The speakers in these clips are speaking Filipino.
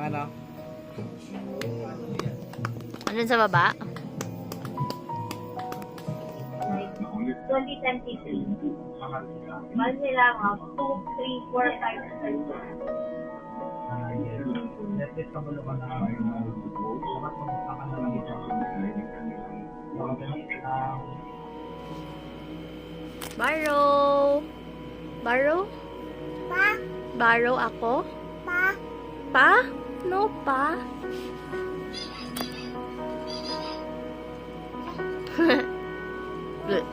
Ano? Andun sa baba? 2023. Mahal nila nga 2, 3, 4, 5, 6. Barrow! Barrow? Pa? Barrow ako? Pa? Pa? No, pa. Bleh.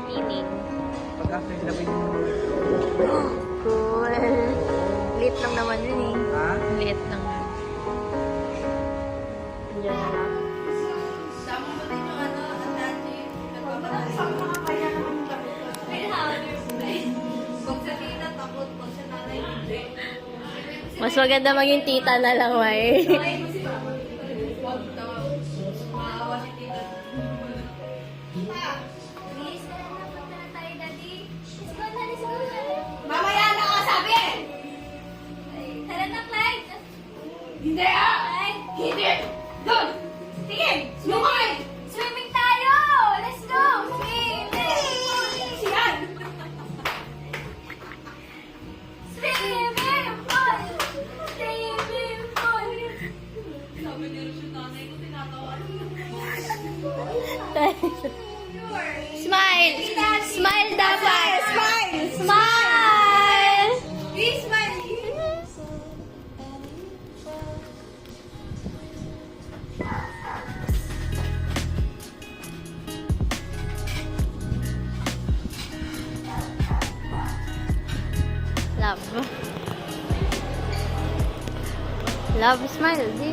Meaning. Pag-after sila pwede mo. Cool. Lit lang naman yun eh. Ha? Lit lang yun. Diyan na lang. Mas maganda maging tita na lang, May. Mamaya na ka sabi! Tara na, Clyde! Hindi ah! Hindi! Doon! Tingin! Sumukay! Swimming tayo! Let's go! Swimming! Siyan! Swimming pool! Swimming pool! Sabi niya rin siya nanay ko, tinatawa. Smile! Smile dapat! Smile! Smile! Please smile! Love. Love, smile, di.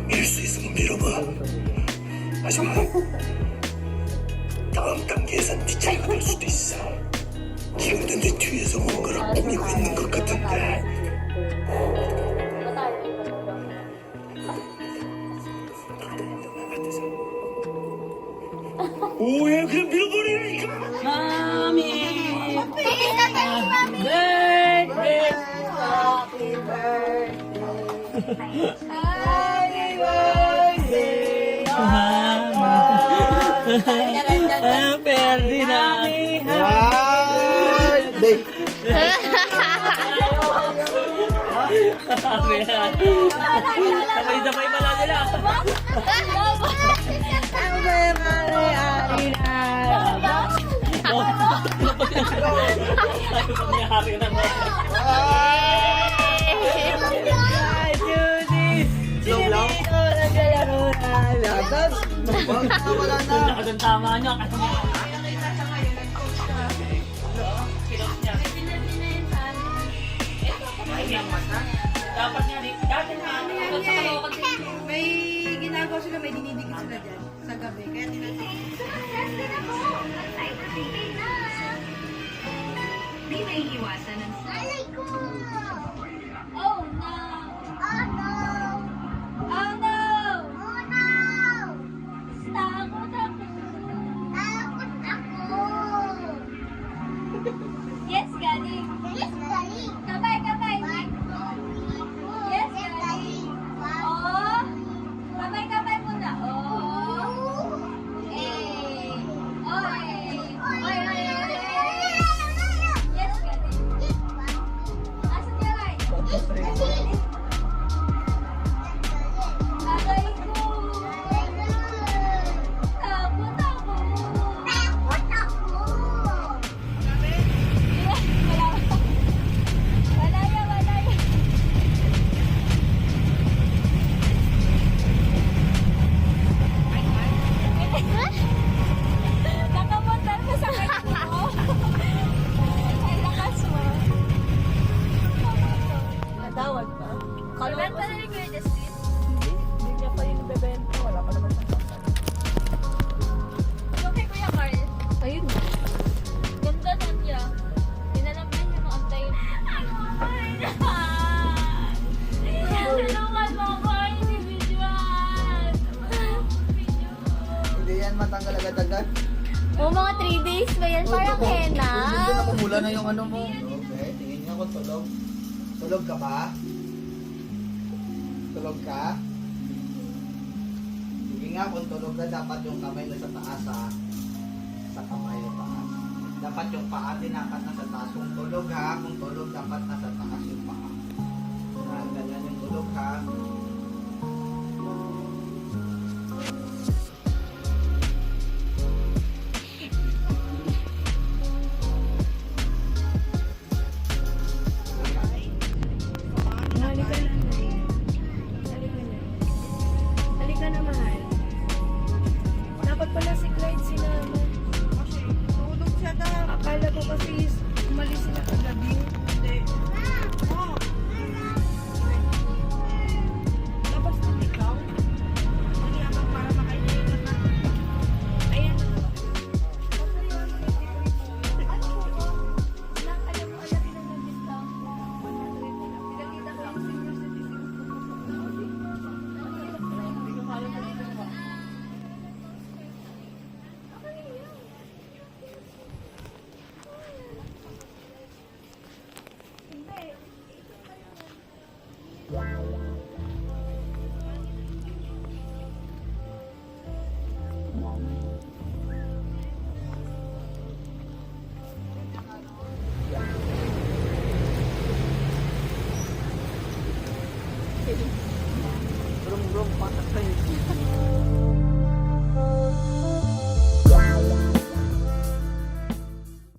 밀 수 있으면 밀어봐. 하지만 다음 단계에선 네 차례가 될 수도 있어. 지금도 내 뒤에서 뭔가를 꾸미고 있는 것 같은데. 오야 그럼 밀어버리니까. Perdi na. Wow! Day. Sabay-sabay pala nila. Tama nyo. Dapat nga dati na May ginagawa sila, may dinidikit sila dyan sa gabi. Kaya Di may iwasan ng Alay ko! Oh no! Oh no! Oh no! Oh no! Takot ako! Takot ako! Yes, galing! Yes, galing! Kabay, kabay! Yes, Yes, galing! galing! Oh! Kabay, kabay muna! Oh! Eh! Oy! Oy, oy, oy! Yes, galing! Asan yan matanggal agad-agad. Oh, mga 3 days ba yan? Parang henna. Dito na kumula na yung ano mo. Okay, tingin nga kung tulog. Tulog ka ba? Tulog ka? Sige nga kung tulog ka, dapat yung kamay nasa taas ha. Sa kamay na taas. Dapat yung paa tinakat nasa taas. Kung tulog ha, kung tulog dapat nasa taas yung paa. Ganyan yung tulog ha. Halika na. Halika na. Halika na, mahal. Dapat pala si Clyde sinama. Kasi tulog siya na. Akala ko kasi umalis sila kagabi. Hindi. Dapat sa ikaw. Hindi ako para makainigan na. Ayan. Ano po? Alam mo, alam mo ng discount. 100 na. Pinakita ko yung senior citizen. Hindi ko kala pa dito ba? Brum-brum, patak tayo.